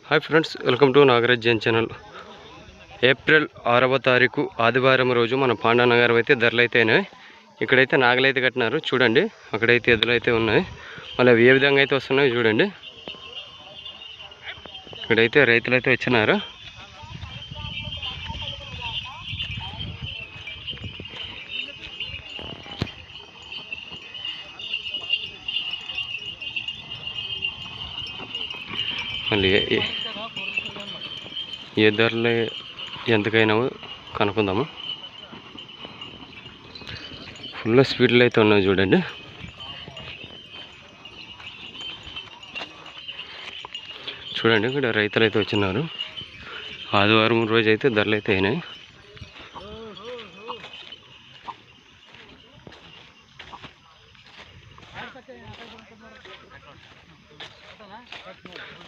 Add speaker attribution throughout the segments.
Speaker 1: Hi friends, welcome to Nagaraj Jain channel. April 6వ తారీఖు ఆదివారం రోజు మన పాండానగరం అయితే ధరలు అయితే అయినాయి. ఇక్కడైతే నాగలు అయితే కట్టినారు చూడండి. అక్కడైతే ఎద్దులు అయితే ఉన్నాయి. మళ్ళీ ఏ విధంగా అయితే వస్తున్నాయి చూడండి. ఇక్కడైతే రైతులు అయితే వచ్చినారు. మళ్ళీ ఏ ధరలు ఎంతకైనా కనుక్కుందాము. ఫుల్ స్పీడ్లో అయితే ఉన్నాయి చూడండి. చూడండి ఇక్కడ రైతులు అయితే వచ్చినారు. ఆదివారం రోజు అయితే ధరలు అయితే అయినాయి.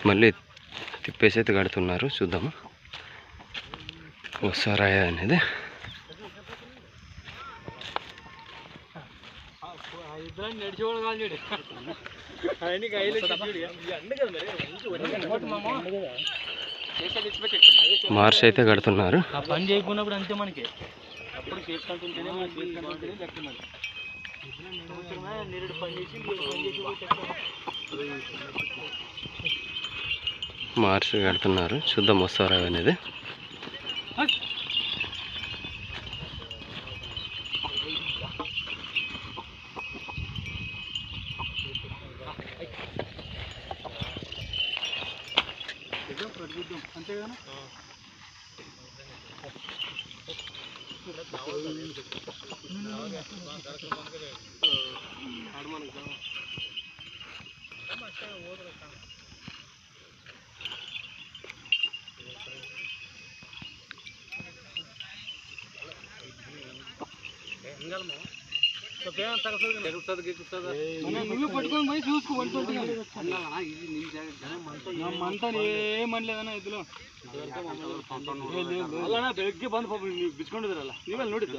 Speaker 1: మళ్ళీ తిప్పేసి అయితే కడుతున్నారు. చూద్దాము వస్తారాయా అనేది. మార్చ్ అయితే కడుతున్నారు.
Speaker 2: పని చేయకున్నప్పుడు అంతే మనకి
Speaker 1: మార్చ్ కడుతున్నారు. చూద్దాం వస్తారా అనేది.
Speaker 2: నువ్వు పట్టుకొని పోయి చూసుకోమంతా ఏమనలేదన్నా ఎద్దులో అలా ಬೆಳಗ್ಗೆ ಬಂದು ಬಿಚ್ಕೊಂಡಿದ್ರಲ್ಲ ನೀವೆಲ್ಲ ನೋಡಿದ್ದು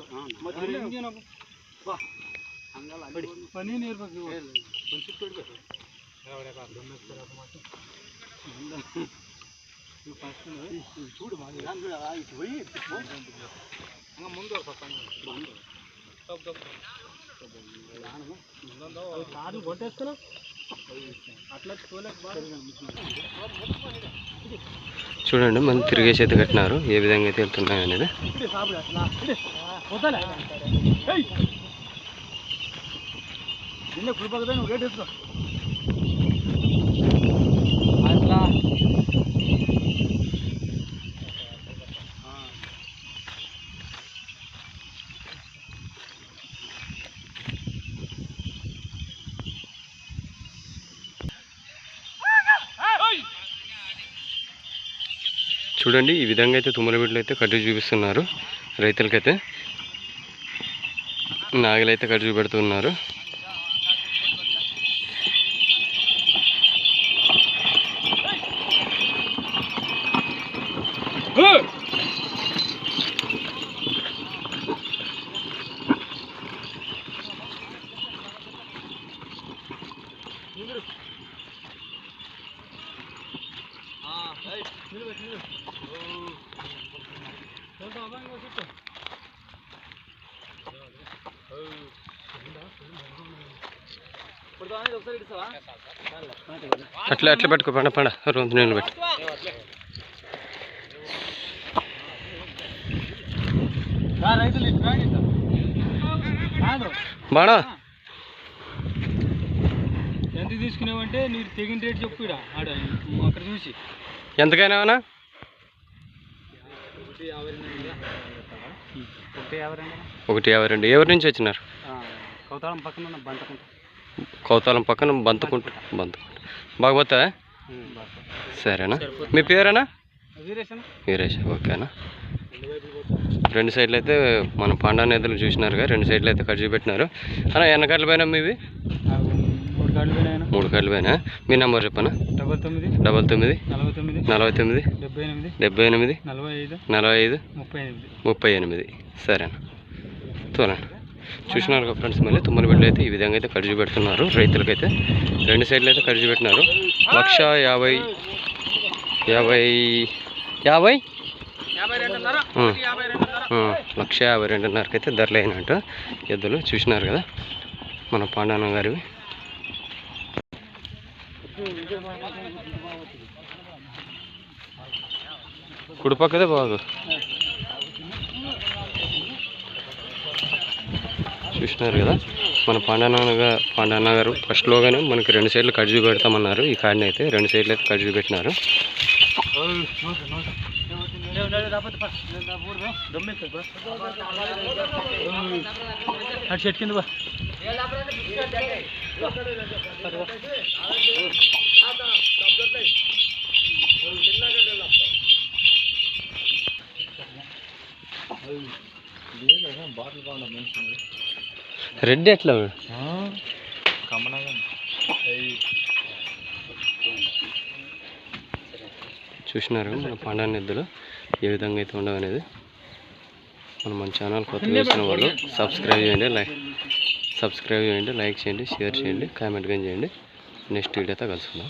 Speaker 2: ಪನಿ ನೀರ್ಬೇಕು చూడు ముందు కొట్టేస్తున్నా అట్లా
Speaker 1: చూడండి మనం తిరిగేసి అయితే కట్టినారు. ఏ విధంగా అయితే వెళ్తున్నాయి అనేది.
Speaker 2: అట్లా
Speaker 1: చూడండి ఈ విధంగా అయితే తుమ్మలబిడ్డలు అయితే కట్టు చూపిస్తున్నారు. రైతులకైతే నాగలైతే కట్టు చూపెడుతున్నారు. అట్లా అట్లా పెట్టుకో పండ పండ రోజు నీళ్ళు పెట్టు. బాడా
Speaker 2: ఎంత తీసుకునేవంటే నీకు తెగిన రేట్ చెప్పు. అక్కడ చూసి
Speaker 1: ఎంతకైనా 152. ఎవరి నుంచి వచ్చినారు?
Speaker 2: కౌతాళం పక్కన
Speaker 1: బంతుకుంట బాగా పోతా. సరేనా? మీ పేరేనా? వీరేష్. ఓకేనా? రెండు సైడ్లు అయితే మన పాండా నేతలు చూసినారుగా. రెండు సైడ్లు అయితే కట్ చూపెట్టినారు. అన్న ఎన్ని కట్టలు పోయినా మీవి? 3 కట్టలు పోయినా. మీ నెంబర్ చెప్పనా? 99 49 78 45 38. సరేనా? చూడండి చూసినారు ఫ్రెండ్స్. మళ్ళీ తుమ్మలబిడ్డలు అయితే ఈ విధంగా అయితే కట్ చూపెడుతున్నారు. రైతులకైతే రెండు సైడ్లు అయితే కట్ చూపెట్టినారు. 150 50 1,52,500కి అయితే ధరలు అయినట్టు ఎద్దులు చూసినారు కదా మన పాండాన్న గారివి. కుడిపక్కదే బాగు చూసినారు కదా మన పాండాన్న గారు ఫస్ట్లోగానే మనకి 2 సైడ్లు కట్ చూపెడతామన్నారు. ఈ కాడిని అయితే 2 సైడ్లు అయితే కట్ చూపెట్టినారు.
Speaker 2: చెట్టు కింద బా
Speaker 1: రెడ్ ఎట్లా చూసినారు మన పాండాన్న ఎద్దులు ఏ విధంగా అయితే ఉండవు అనేది. మన ఛానల్ కొత్తగా వచ్చిన వాళ్ళు సబ్స్క్రైబ్ చేయండి, లైక్ చేయండి, షేర్ చేయండి, కామెంట్ కానీ చేయండి. నెక్స్ట్ వీడియోతో కలుసుకుందాం.